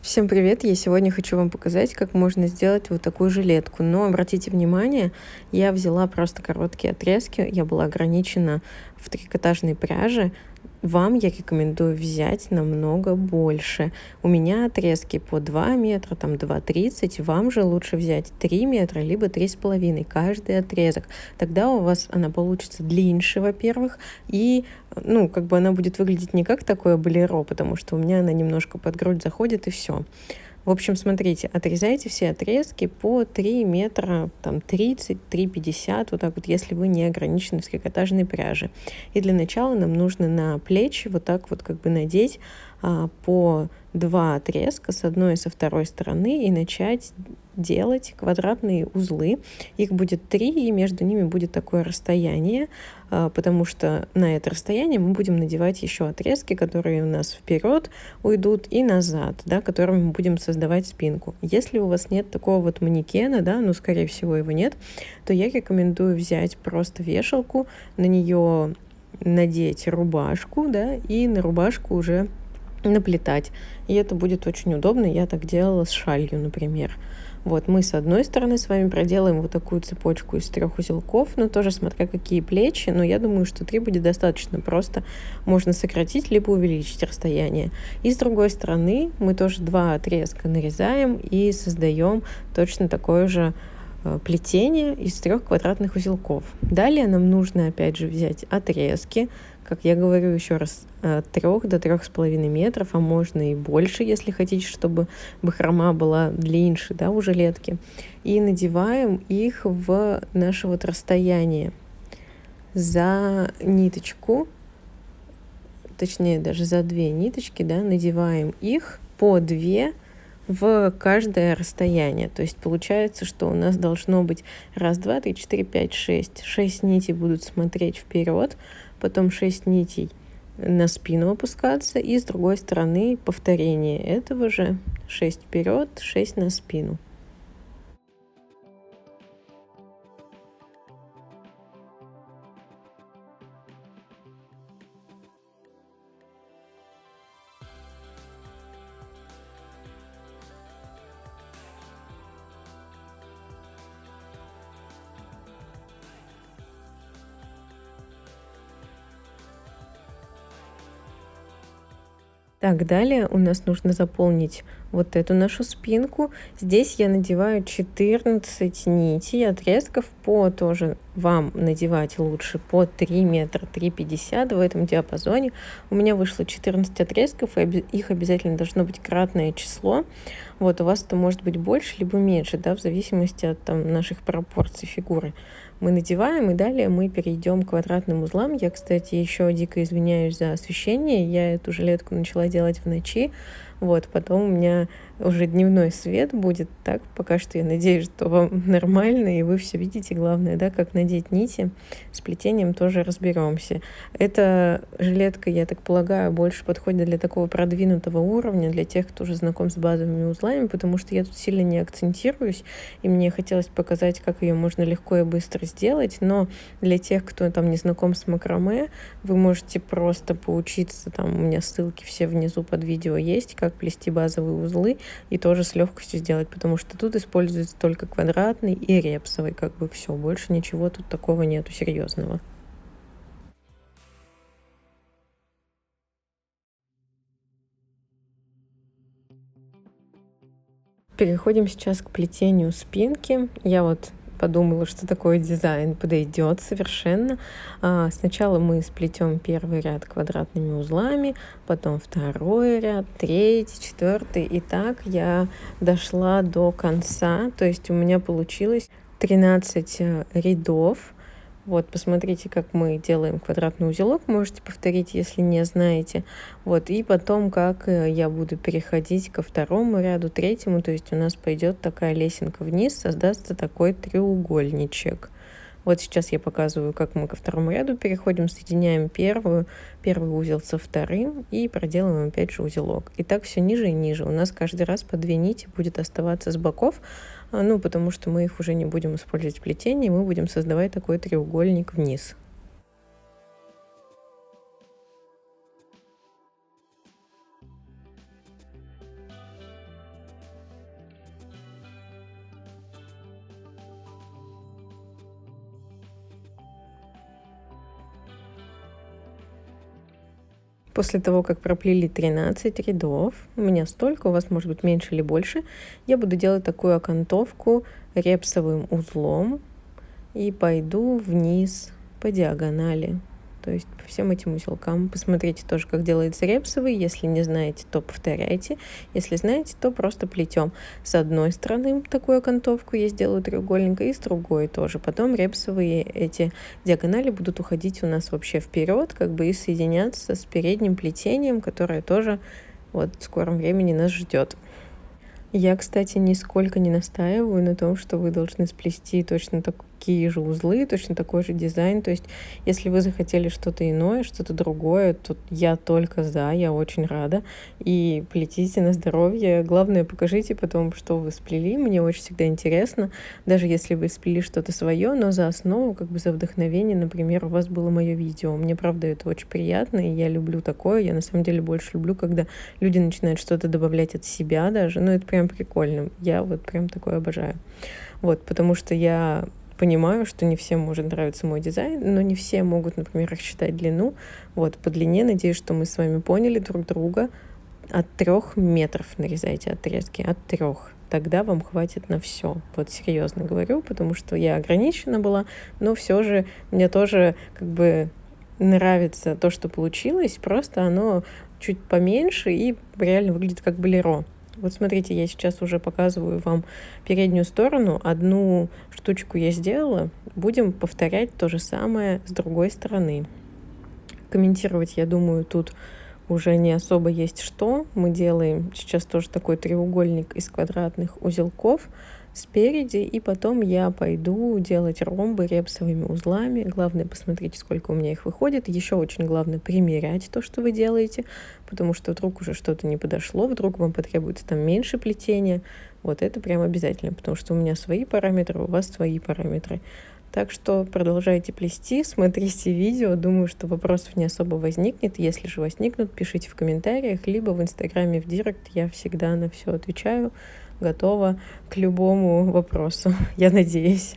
Всем привет! Я сегодня хочу вам показать, как можно сделать вот такую жилетку. Но обратите внимание, я взяла просто короткие отрезки, я была ограничена в трикотажной пряже. Вам я рекомендую взять намного больше. У меня отрезки по 2 метра, там 2,30. Вам же лучше взять 3 метра, либо 3,5 каждый отрезок. Тогда у вас она получится длиннее, во-первых, и как бы она будет выглядеть не как такое болеро, потому что у меня она немножко под грудь заходит и все. В общем, смотрите, отрезайте все отрезки по 3 метра, там 30, 3,50, вот так вот, если вы не ограничены в трикотажной пряже. И для начала нам нужно на плечи вот так вот как бы надеть по 2 отрезка с одной и со второй стороны и начать делать квадратные узлы. Их будет 3, и между ними будет такое расстояние, потому что на это расстояние мы будем надевать еще отрезки, которые у нас вперед уйдут и назад, да, которыми мы будем создавать спинку. Если у вас нет такого вот манекена, да, скорее всего его нет, то я рекомендую взять просто вешалку, на нее надеть рубашку, да, и на рубашку уже наплетать. И это будет очень удобно. Я так делала с шалью, например. Вот мы с одной стороны с вами проделаем вот такую цепочку из 3 узелков, но тоже смотря какие плечи, но я думаю, что 3 будет достаточно, просто можно сократить либо увеличить расстояние. И с другой стороны мы тоже 2 отрезка нарезаем и создаем точно такое же плетение из 3 квадратных узелков. Далее нам нужно опять же взять отрезки, как я говорю еще раз, от 3 до 3,5 метров, а можно и больше, если хотите, чтобы бахрома была длиннее, да, у жилетки. И надеваем их в наше вот расстояние за ниточку, точнее даже за 2 ниточки, да, надеваем их по 2 в каждое расстояние. То есть получается, что у нас должно быть 1, 2, 3, 4, 5, 6. 6 нитей будут смотреть вперед, потом 6 нитей на спину опускаться, и с другой стороны повторение этого же: 6 вперед, 6 на спину. Так, далее у нас нужно заполнить вот эту нашу спинку. Здесь я надеваю 14 нитей, отрезков по тоже вам надевать лучше по 3 метра, 3,50 в этом диапазоне. У меня вышло 14 отрезков, и их обязательно должно быть кратное число. Вот у вас это может быть больше либо меньше, да, в зависимости от наших пропорций фигуры. Мы надеваем, и далее мы перейдем к квадратным узлам. Я, кстати, еще дико извиняюсь за освещение. Я эту жилетку начала делать в ночи. Вот, потом у меня уже дневной свет будет, так, пока что я надеюсь, что вам нормально, и вы все видите. Главное, да, как надеть нити, с плетением тоже разберемся. Эта жилетка, я так полагаю, больше подходит для такого продвинутого уровня, для тех, кто уже знаком с базовыми узлами, потому что я тут сильно не акцентируюсь, и мне хотелось показать, как ее можно легко и быстро сделать, но для тех, кто там не знаком с макраме, вы можете просто поучиться, там у меня ссылки все внизу под видео есть, как плести базовые узлы, и тоже с легкостью сделать, потому что тут используется только квадратный и репсовый, как бы все, больше ничего тут такого нету серьезного. Переходим сейчас к плетению спинки. Я вот подумала, что такой дизайн подойдет совершенно. Сначала мы сплетем первый ряд квадратными узлами, потом второй ряд, третий, четвертый. И так я дошла до конца, то есть у меня получилось 13 рядов. Вот, посмотрите, как мы делаем квадратный узелок, можете повторить, если не знаете. Вот, и потом, как я буду переходить ко второму ряду, третьему, то есть у нас пойдет такая лесенка вниз, создастся такой треугольничек. Вот сейчас я показываю, как мы ко второму ряду переходим, соединяем первый узел со вторым и проделываем опять же узелок. И так все ниже и ниже. У нас каждый раз по 2 нити будет оставаться с боков, потому что мы их уже не будем использовать в плетении, мы будем создавать такой треугольник вниз. После того, как проплели 13 рядов, у меня столько, у вас может быть меньше или больше, я буду делать такую окантовку репсовым узлом и пойду вниз по диагонали. То есть по всем этим узелкам. Посмотрите тоже, как делается репсовый. Если не знаете, то повторяйте. Если знаете, то просто плетем. С одной стороны такую окантовку я сделаю треугольник, и с другой тоже. Потом репсовые эти диагонали будут уходить у нас вообще вперед, как бы и соединяться с передним плетением, которое тоже вот в скором времени нас ждет. Я, кстати, нисколько не настаиваю на том, что вы должны сплести точно такие же узлы, точно такой же дизайн. То есть, если вы захотели что-то иное, что-то другое, то я только за, я очень рада. И плетите на здоровье. Главное, покажите потом, что вы сплели. Мне очень всегда интересно, даже если вы сплели что-то свое, но за основу, как бы за вдохновение, например, у вас было мое видео. Мне, правда, это очень приятно, и я люблю такое. Я, на самом деле, больше люблю, когда люди начинают что-то добавлять от себя даже. Ну, это прям прикольно. Я вот прям такое обожаю. Вот, потому что я понимаю, что не всем может нравиться мой дизайн, но не все могут, например, рассчитать длину. Вот, по длине, надеюсь, что мы с вами поняли друг друга. От 3 метров нарезайте отрезки, от 3. Тогда вам хватит на все. Вот серьезно говорю, потому что я ограничена была, но все же мне тоже как бы нравится то, что получилось, просто оно чуть поменьше и реально выглядит как болеро. Вот смотрите, я сейчас уже показываю вам переднюю сторону. Одну штучку я сделала. Будем повторять то же самое с другой стороны. Комментировать, я думаю, тут уже не особо есть что. Мы делаем сейчас тоже такой треугольник из квадратных узелков спереди, и потом я пойду делать ромбы репсовыми узлами. Главное, посмотрите, сколько у меня их выходит. Еще очень главное примерять то, что вы делаете, потому что вдруг уже что-то не подошло, вдруг вам потребуется там меньше плетения. Вот это прям обязательно, потому что у меня свои параметры, у вас свои параметры. Так что продолжайте плести, смотрите видео. Думаю, что вопросов не особо возникнет. Если же возникнут, пишите в комментариях, либо в Инстаграме в Директ. Я всегда на все отвечаю. Готова к любому вопросу, я надеюсь.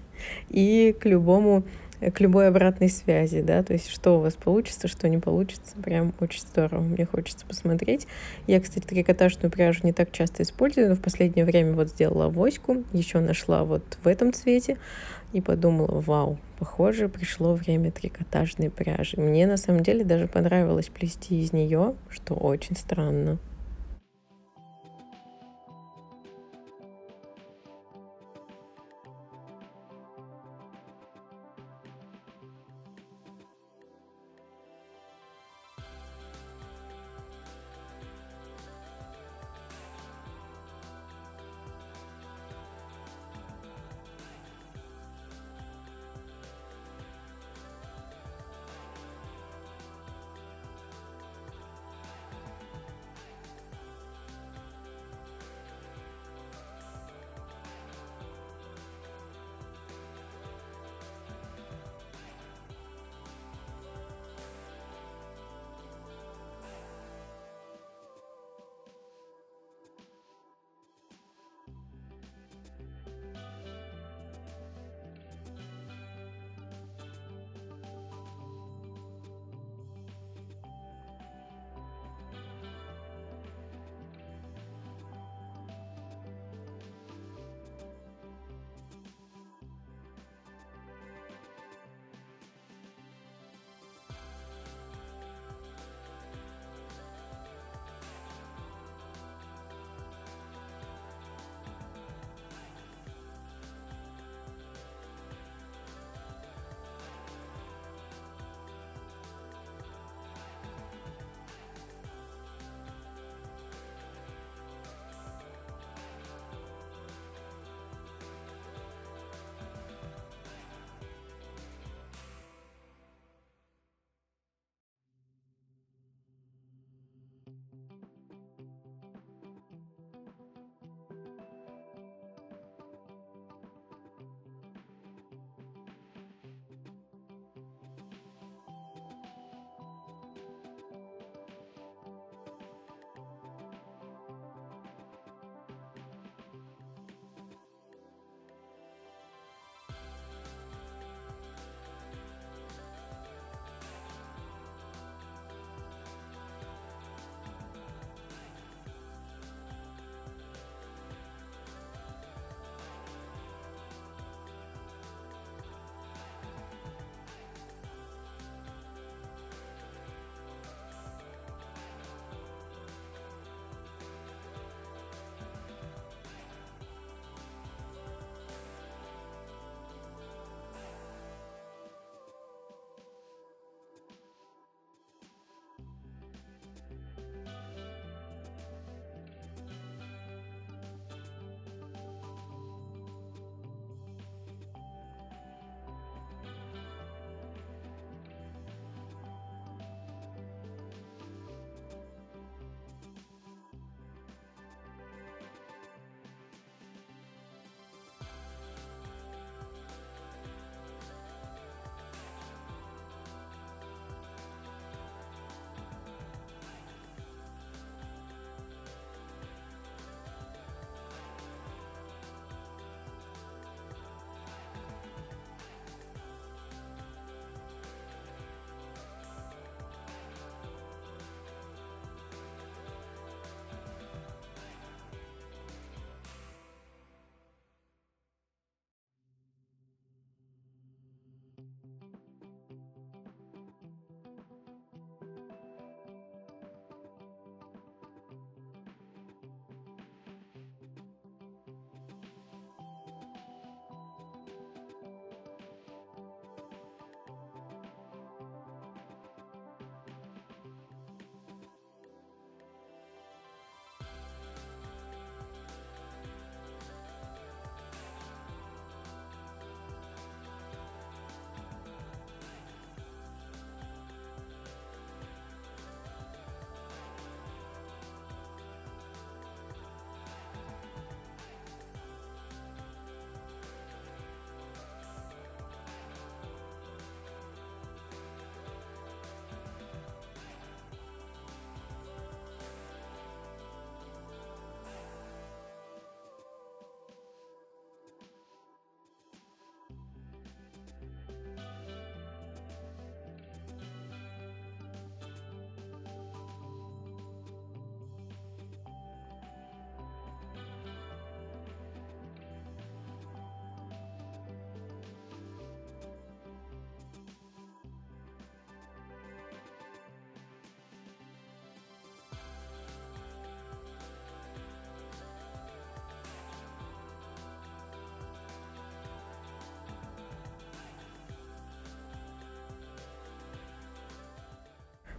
И к любой обратной связи, да, то есть что у вас получится, что не получится, прям очень здорово, мне хочется посмотреть. Я, кстати, трикотажную пряжу не так часто использую, но в последнее время вот сделала авоську, еще нашла вот в этом цвете и подумала, вау, похоже, пришло время трикотажной пряжи. Мне на самом деле даже понравилось плести из нее, что очень странно.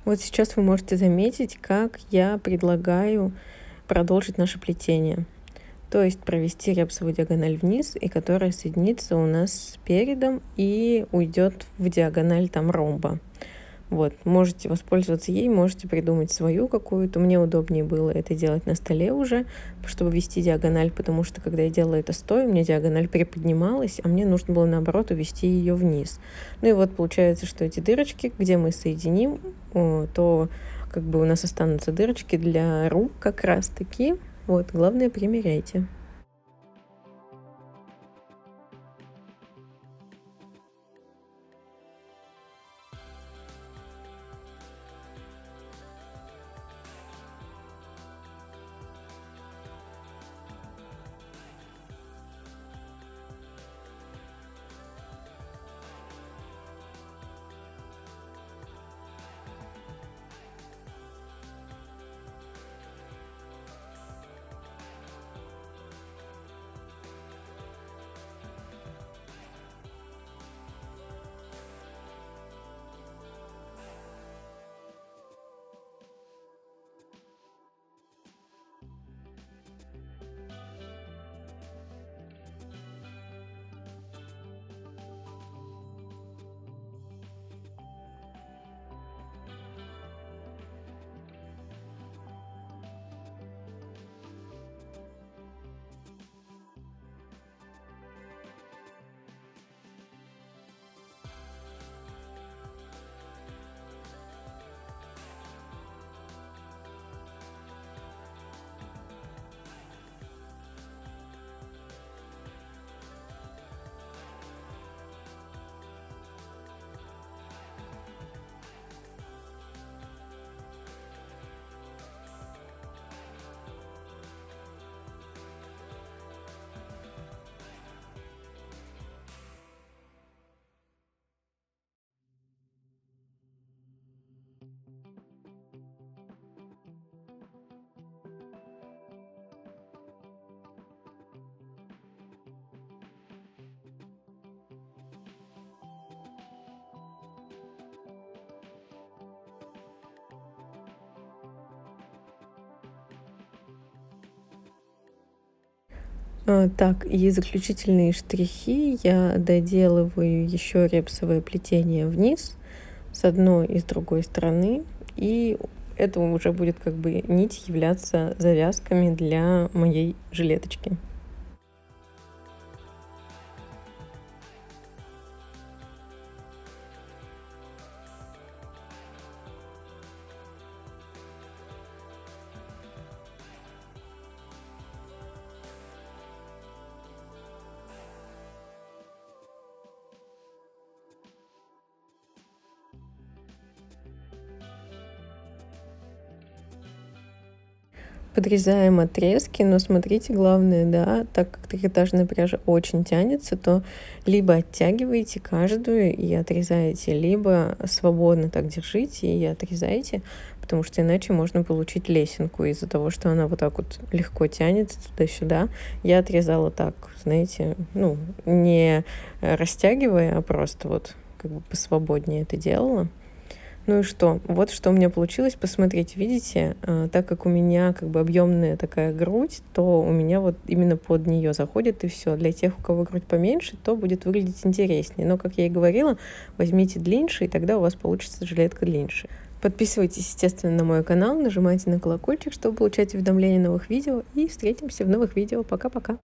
Вот сейчас вы можете заметить, как я предлагаю продолжить наше плетение. То есть провести репсовую диагональ вниз, и которая соединится у нас с передом и уйдет в диагональ там ромба. Вот, можете воспользоваться ей, можете придумать свою какую-то. Мне удобнее было это делать на столе уже, чтобы вести диагональ, потому что когда я делала это стоя, у меня диагональ приподнималась, а мне нужно было наоборот увести ее вниз. Ну и вот получается, что эти дырочки, где мы соединим, то как бы у нас останутся дырочки для рук как раз таки. Вот, главное, примеряйте. Так, и заключительные штрихи я доделываю еще репсовое плетение вниз с одной и с другой стороны, и это уже будет как бы нить являться завязками для моей жилеточки. Подрезаем отрезки, но смотрите, главное, да, так как трикотажная пряжа очень тянется, то либо оттягиваете каждую и отрезаете, либо свободно так держите и отрезаете, потому что иначе можно получить лесенку из-за того, что она вот так вот легко тянется туда-сюда. Я отрезала так, знаете, ну, не растягивая, а просто вот как бы посвободнее это делала. Ну и что? Вот что у меня получилось. Посмотрите, видите, так как у меня как бы объемная такая грудь, то у меня вот именно под нее заходит и все. Для тех, у кого грудь поменьше, то будет выглядеть интереснее. Но, как я и говорила, возьмите длиннее, и тогда у вас получится жилетка длиннее. Подписывайтесь, естественно, на мой канал, нажимайте на колокольчик, чтобы получать уведомления о новых видео. И встретимся в новых видео. Пока-пока.